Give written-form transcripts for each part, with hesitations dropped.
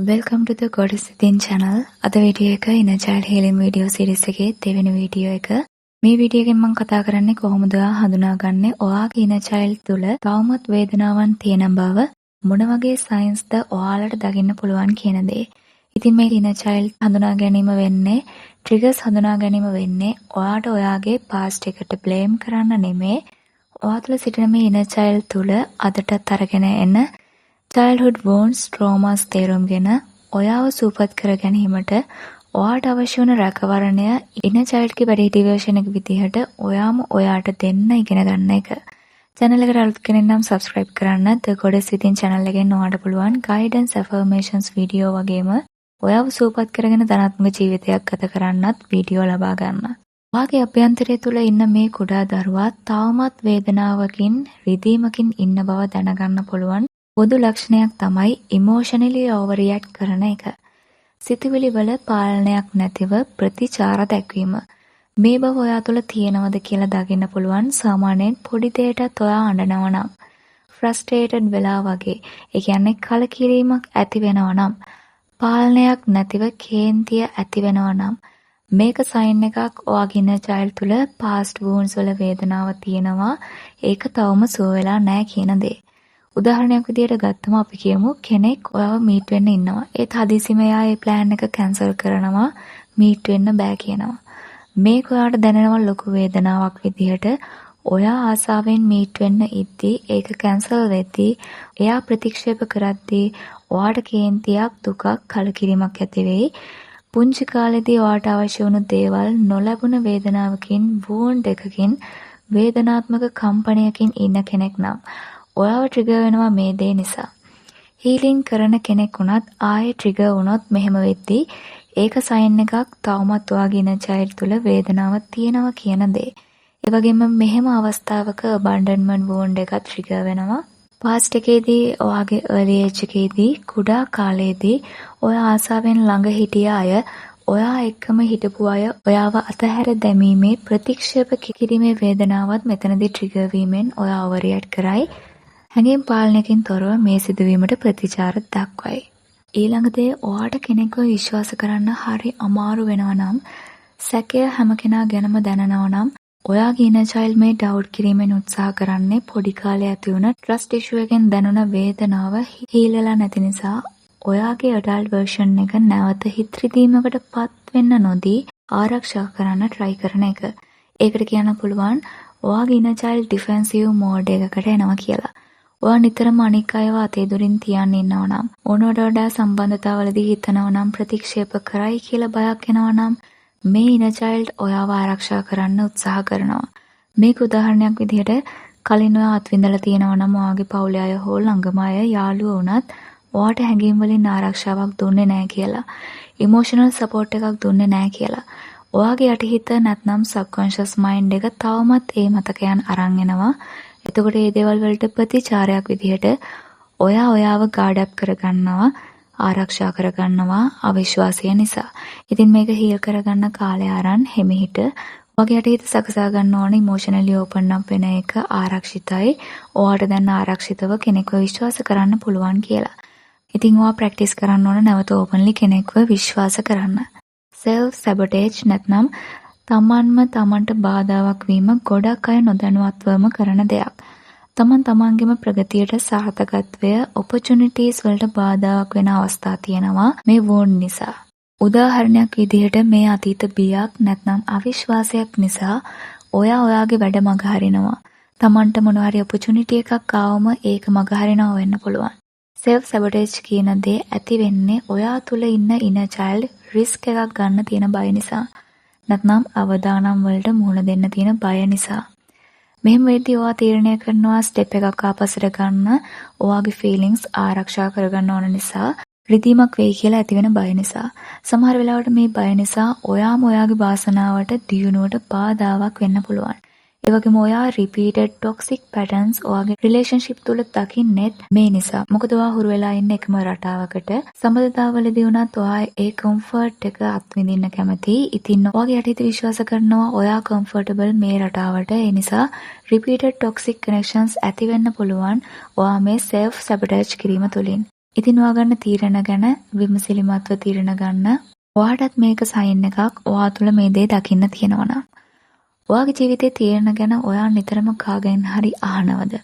Welcome to the Goddess Within channel. අද video එක Inner Child Healing video series එකේ දෙවෙනි වීඩියෝ එක. මේ වීඩියෝ එකෙන් මම කතා කරන්නේ කොහොමද හඳුනාගන්නේ ඔයාගේ Inner Child තුල තවමත් වේදනාවන් තියෙන බව, මොන වගේ signs ද ඔයාලට දකින්න පුළුවන් කියන දේ. ඉතින් මේ Inner Child හඳුනා ගැනීම වෙන්නේ, triggers හඳුනා ගැනීම වෙන්නේ ඔයාට ඔයාගේ past එකට blame කරන්න නෙමෙයි. ඔයා තුල සිටින මේ Inner Child තුල අදටත් අරගෙන එන childhood wounds, traumas තේරුම්ගෙන ඔයාව සූපත් කර ගැනීමට ඔයාට අවශ්‍ය වන රැකවරණය inner child ගේ වැඩිහිටි version එක විදිහට ඔයාම ඔයාට දෙන්න ඉගෙන ගන්න එක. channel එකට අලුත් කෙනෙක් නම් subscribe කරන්න. The Goddess Within channel එකෙන් ඔයාට පුළුවන් guidance affirmations video වගේම ඔයාව සූපත් කරගෙන ධනාත්මක ජීවිතයක් ගත කරන්නත් වීඩියෝ ලබා ගන්න. ඔයාගේ අභ්‍යන්තරය තුල ඉන්න මේ කුඩා දරුවා තවමත් වේදනාවකින්, රිදීමකින් ඉන්න බව දැනගන්න පුළුවන් පොදු ලක්ෂණයක් තමයි emotionally overreact කරන එක. සිතුවිලි වල පාලනයක් නැතිව ප්‍රතිචාර දැක්වීම. මේ බව ඔයා තුළ තියෙනවද කියලා දකින්න පුළුවන් සාමාන්‍යයෙන් පොඩි දෙයකටත් ඔයා අඬනවා නම්, frustrated වෙලා වගේ. ඒ කියන්නේ කලකිරීමක් ඇති වෙනවා නම්, පාලනයක් නැතිව කේන්තිය ඇති වෙනවා නම්, මේක sign එකක් ඔයාගේ inner child තුළ past wounds වල වේදනාව තියෙනවා. ඒක තවම සුව වෙලා නැහැ කියන දේ. උදාහරණයක් විදියට ගත්තම අපි කියමු කෙනෙක් ඔයාව මීට් වෙන්න ඉන්නවා. ඒත් හදිසියෙම එයා ඒ plan එක cancel කරනවා, මීට් වෙන්න බෑ කියනවා. මේක ඔයාට දැනෙනවා ලොකු වේදනාවක් විදියට. ඔයා ආසාවෙන් මීට් වෙන්න ඉද්දි ඒක cancel වෙද්දි, එයා ප්‍රතික්ෂේප කරද්දි ඔයාට කේන්තියක්, දුකක්, කලකිරීමක් ඇති වෙයි. පුංචි කාලේදී ඔයාට අවශ්‍ය වුණු දේවල් නොලැබුණ වේදනාවකින්, wound එකකින්, වේදනාත්මක කම්පනයකින් ඉන්න කෙනෙක් නම් ඔයාව ට්‍රිගර් වෙනවා මේ දේ නිසා. හීලින් කරන කෙනෙක් වුණත් ආයේ ට්‍රිගර් වුණොත් මෙහෙම වෙද්දී ඒක සයින් එකක් තවමත් ඔයාගේ inner child තුල වේදනාවක් තියෙනවා කියන දේ. ඒ වගේම මෙහෙම අවස්ථාවක abandonment wound එකක් ට්‍රිගර් වෙනවා. past එකේදී ඔයාගේ early age එකේදී කුඩා කාලේදී ඔයා ආසාවෙන් ළඟ හිටිය අය, ඔයා එක්කම හිටපු අය ඔයාව අතහැර දැමීමේ ප්‍රතික්ෂේප කිරීමේ වේදනාවත් මෙතනදී ට්‍රිගර් වීමෙන් ඔයා overreact කරයි. හැඟීම් පාලනයකින් තොරව මේ සිදුවීමට ප්‍රතිචාර දක්වයි. ඊළඟ දේ ඔයාට කෙනෙක්ව විශ්වාස කරන්න හරි අමාරු වෙනවා නම්, සැකය හැම කෙනා ගැනම දැනනවා නම්, ඔයාගේ inner child මේ doubt කිරීමෙන් උත්සාහ කරන්නේ පොඩි කාලේ ඇති වුණ trust issue එකෙන් දැනුණ වේදනාව හීලලා නැති නිසා ඔයාගේ adult version එක නැවත හිත රිදීමකට පත් වෙන්න නොදී ආරක්ෂා කරන්න try කරන එක. ඒකට කියන්න පුළුවන් ඔයාගේ inner child defensive mode එකකට එනවා කියලා. ඔයා නිතරම අනික් අයව අතේ දුරින් තියන්න ඉන්නවා නම්, ඕනවට වඩා සම්බන්ධතාවලදී හිතනවා නම්, ප්‍රතික්ෂේප කරයි කියලා බයක් එනවා නම්, මේ inner child ඔයාව ආරක්ෂා කරන්න උත්සාහ කරනවා. මේක උදාහරණයක් විදිහට කලින් ඔයා අත්විඳලා තියෙනවා නම් ඔයාගේ පවුලේ අය හෝ ළඟම අය, යාළුවෝ වුණත් ඔයාට හැඟීම් වලින් ආරක්ෂාවක් දුන්නේ නැහැ කියලා, emotional support එකක් දුන්නේ නැහැ කියලා. ඔයාගේ යටිහිත නැත්නම් subconscious mind එක තවමත් ඒ මතකයන් අරන් එනවා. එතකොට මේ දේවල් වලට ප්‍රතිචාරයක් විදිහට ඔයා ඔයාව guard up කරගන්නවා, ආරක්ෂා කරගන්නවා අවිශ්වාසය නිසා. ඉතින් මේක heal කරගන්න කාලය අරන් හිමිහිට ඔයාගේ යටිහිත සකසා ගන්න ඕන emotionally open up වෙන එක ආරක්ෂිතයි. ඔයාට දැන් ආරක්ෂිතව කෙනෙක්ව විශ්වාස කරන්න පුළුවන් කියලා. ඉතින් ඔයා practice කරන්න ඕන නැවත openly කෙනෙක්ව විශ්වාස කරන්න. self sabotage නැත්නම් තමන්ට බාධාවක් වීම ගොඩක් අය නොදැනුවත්වම කරන දෙයක්. තමන්ගේම ප්‍රගතියට, සාර්ථකත්වය, opportunities වලට බාධාවක් වෙන අවස්ථා තියෙනවා මේ wound නිසා. උදාහරණයක් විදිහට මේ අතීත බියක් නැත්නම් අවිශ්වාසයක් නිසා ඔයා ඔයාගේ වැඩ මගහරිනවා. තමන්ට මොන හරි opportunity එකක් ආවම ඒක මගහරිනව වෙන්න පුළුවන්. self sabotage කියන දේ ඇති වෙන්නේ ඔයා තුල ඉන්න inner child risk එකක් ගන්න තියෙන බය නිසා. නැත්නම් අවදානම් වලට මුහුණ දෙන්න තියෙන බය නිසා. මෙහෙම වෙද්දී ඔයා තීරණය කරනවා ස්ටෙප් එකක් ආපස්සට ගන්න, ඔයාගේ feelings ආරක්ෂා කරගන්න ඕන නිසා, රිදීමක් වෙයි කියලා ඇති වෙන බය නිසා. සමහර වෙලාවට මේ බය නිසා ඔයාම ඔයාගේ වාසනාවට, දියුණුවට බාධාවක් වෙන්න පුළුවන්. ඒ වගේම ඔයා repeated toxic patterns ඔයාගේ relationship තුල දකින්නෙත් මේ නිසා. මොකද ඔයා හුරු වෙලා ඉන්න එකම රටාවකට, සම්බන්ධතාවවලදී වුණත් ඔයා ඒ comfort එක අත්විඳින්න කැමති. ඉතින් ඔයාගේ යටිහිත විශ්වාස කරනවා ඔයා comfortable මේ රටාවට. ඒ නිසා repeated toxic connections ඇති වෙන්න පුළුවන් ඔයා මේ self sabotage කිරීම තුලින්. ඉතින් ඔයා ගන්න තීරණ ගැන විමසිලිමත්ව තීරණ ගන්න. ඔයාටත් මේක සයින් එකක් ඔයා තුළ මේ දේ දකින්න තියෙනවා නම්. ඔයාගේ ජීවිතේ තීරණ ගැන ඔයා නිතරම කාගෙන් හරි අහනවද?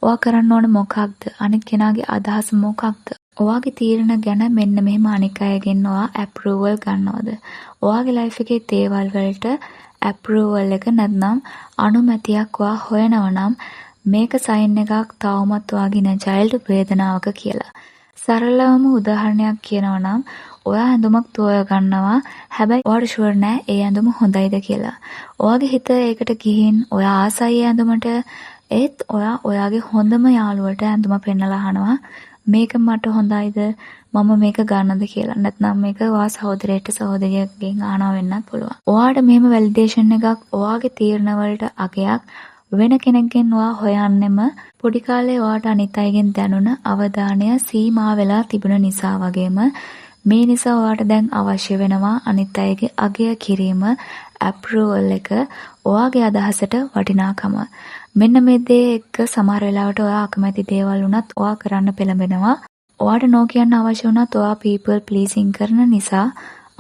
ඔයා කරන්න ඕන මොකක්ද? අනිත් කෙනාගේ අදහස මොකක්ද? ඔයාගේ තීරණ ගැන මෙන්න මෙහෙම අනික් අයගෙන් ඔයා ඇප්‍රූවල් ගන්නවද? ඔයාගේ ලයිෆ් එකේ දේවල් වලට ඇප්‍රූවල් එක නැත්නම් අනුමැතියක් ඔයා හොයනවා නම් මේක සයින් එකක් තවමත් ඔයාගේ නැජයිල්ඩ් වේදනාවක කියලා. සරලවම උදාහරණයක් කියනවා නම් ඔයා ඇඳුමක් තෝරා ගන්නවා. හැබැයි ඔයාට ෂුවර් නෑ ඒ ඇඳුම හොඳයිද කියලා. ඔයාගේ හිත ඒකට ගිහින් ඔයා ආසයි ඇඳුමට ඒත් ඔයා ඔයාගේ හොඳම යාළුවට ඇඳුම පෙන්නලා අහනවා මේක මට හොඳයිද මම මේක ගන්නද කියලා. නැත්නම් මේක ඔයා සහෝදරයට සහෝදරියගෙන් අහනවා වෙන්නත් පුළුවන්. ඔයාට මෙහෙම වැලිඩේෂන් එකක් ඔයාගේ තීරණ වලට අගයක් වෙන කෙනෙක්ගෙන් ඔයා හොයන්නෙම පොඩි කාලේ ඔයාට අනිත් අයගෙන් දැනුණ අවධානය සීමා වෙලා තිබුණ නිසා වගේම මේ නිසා ඔයාට දැන් අවශ්‍ය වෙනවා අනිත් අයගේ අගය කිරීම ඇප්‍රූවල් එක ඔයාගේ අදහසට වටිනාකම. මෙන්න මේ දේ එක්ක සමහර වෙලාවට ඔයා අකමැති දේවල් වුණත් ඔයා කරන්න පෙළඹෙනවා. ඔයාට නෝ කියන්න අවශ්‍ය වුණත් ඔයා people pleasing කරන නිසා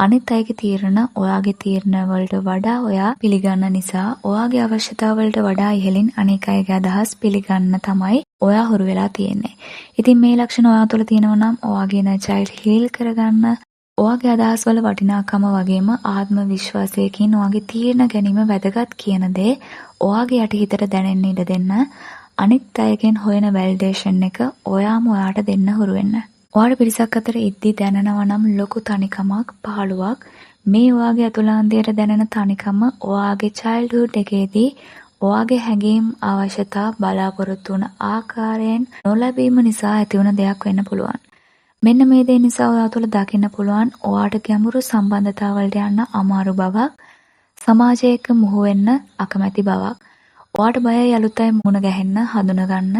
අනිත් අයගේ තීරණ ඔයාගේ තීරණ වලට වඩා ඔයා පිළිගන්න නිසා ඔයාගේ අවශ්‍යතාව වලට වඩා ඉහළින් අනිත් අයගේ අදහස් පිළිගන්න තමයි ඔයා හුරු වෙලා තියෙන්නේ. ඉතින් මේ ලක්ෂණ ඔයා තුළ තියෙනවා නම් ඔයාගේ inner child heal කරගන්න ඔයාගේ අදහස් වල වටිනාකම වගේම ආත්ම විශ්වාසයකින් ඔයාගේ තීරණ ගැනීම වැදගත් කියන දේ ඔයාගේ යටිහිතට දැනෙන්න ඉඩ දෙන්න. අනිත් අයගෙන් හොයන වැලිඩේෂන් එක ඔයාම ඔයාට දෙන්න හුරු වෙන්න. ඔයාට පිරිසක් අතර ඉද්දි දැනෙනවා නම් ලොකු තනිකමක් පහළුවක් මේ ඔයාගේ අතුලාන්තයට දැනෙන තනිකම ඔයාගේ childhood එකේදී ඔයාගේ හැඟීම් අවශ්‍යතා බලාපොරොත්තු වන ආකාරයෙන් නොලැබීම නිසා ඇතිවන දෙයක් වෙන්න පුළුවන්. මෙන්න මේ දේ නිසා ඔයා තුළ දකින්න පුළුවන් ඔයාට ගැඹුරු සම්බන්ධතාවලට යන්න අමාරු බවක්, සමාජය එක්ක මුහු වෙන්න අකමැති බවක්, ඔයාට බයයි අලුත් අය මුණ ගැහෙන්න හඳුනගන්න.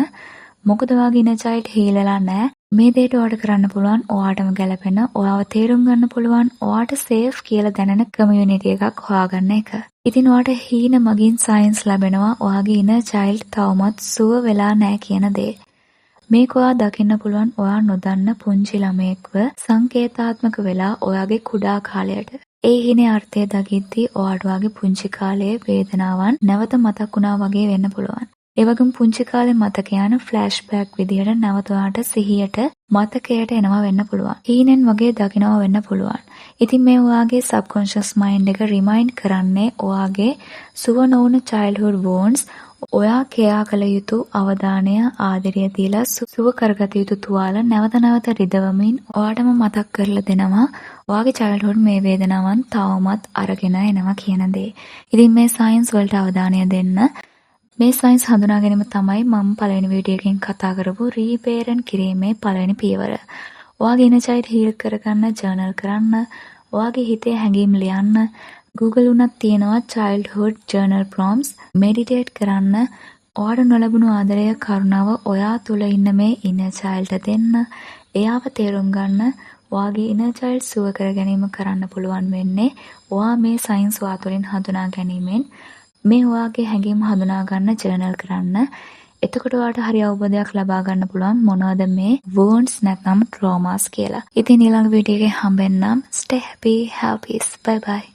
මොකද ඔයාගේ inner child heal වෙලා නැහැ. මේ දෙයට ඔයාට කරන්න පුළුවන් ඔයාටම ගැලපෙන, ඔයාව තේරුම් ගන්න පුළුවන්, ඔයාට සේෆ් කියලා දැනෙන කමියුනිටි එකක් හොයාගන්න එක. ඉතින් ඔයාට හීන මගින් සයන්ස් ලැබෙනවා ඔයාගේ inner child තවමත් සුව වෙලා නැහැ කියන දේ. මේක ඔයා දකින්න පුළුවන් ඔයා නොදන්න පුංචි ළමයෙක්ව සංකේතාත්මක වෙලා ඔයාගේ කුඩා කාලයට. ඒ හිනේ අර්ථය දකිද්දී ඔයාට ඔයාගේ පුංචි කාලයේ වේදනාවන් නැවත මතක් වුණා වගේ වෙන්න පුළුවන්. ඒ වගේම පුංචි කාලේ මතකයන් ෆ්ලෑෂ්බැක් විදියට නැවත ඔයාට සිහියට මතකයට එනවා වෙන්න පුළුවන්. හීනෙන් වගේ දකිනවා වෙන්න පුළුවන්. ඉතින් මේ ඔයාගේ සබ්කොන්ෂස් මයින්ඩ් එක රිමයින්ඩ් කරන්නේ ඔයාගේ සුව නොවුන childhood wounds ඔයා කෙයා කළ යුතු අවධානය ආදරය දීලා සුව කරගත යුතු තුවාල නැවත නැවත රිදවමින් ඔයාටම මතක් කරලා දෙනවා ඔයාගේ childhood මේ වේදනාවන් තවමත් අරගෙන එනවා කියන දේ. ඉතින් මේ සයන්ස් වලට අවධානය දෙන්න. මේ සයන්ස් හඳුනා ගැනීම තමයි මම පළවෙනි වීඩියෝ එකෙන් කතා කරපු රීපේරන්ට් කිරීමේ පළවෙනි පියවර. ඔයාගේ inner child heal කරගන්න ජර්නල් කරන්න, ඔයාගේ හිතේ හැඟීම් ලියන්න. Google උනත් තියෙනවා childhood journal prompts. meditate කරන්න. ඔයාට නොලැබුණු ආදරය කරුණාව ඔයා තුල ඉන්න මේ inner child දෙන්න. එයාව තේරුම් ගන්න. ඔයාගේ inner child සුව කර ගැනීම කරන්න පුළුවන් වෙන්නේ ඔයා මේ සයන්ස් වාතුලින් හඳුනා ගැනීමෙන්. මේ ඔයාගේ හැඟීම් හඳුනා ගන්න ජර්නල් කරන්න. එතකොට ඔයාට හරි අවබෝධයක් ලබා ගන්න පුළුවන් මොනවද මේ wounds නැත්නම් traumas කියලා. ඉතින් ඊළඟ වීඩියෝ එකේ හම්බෙන්නම්. Stay happy, have peace. Bye bye.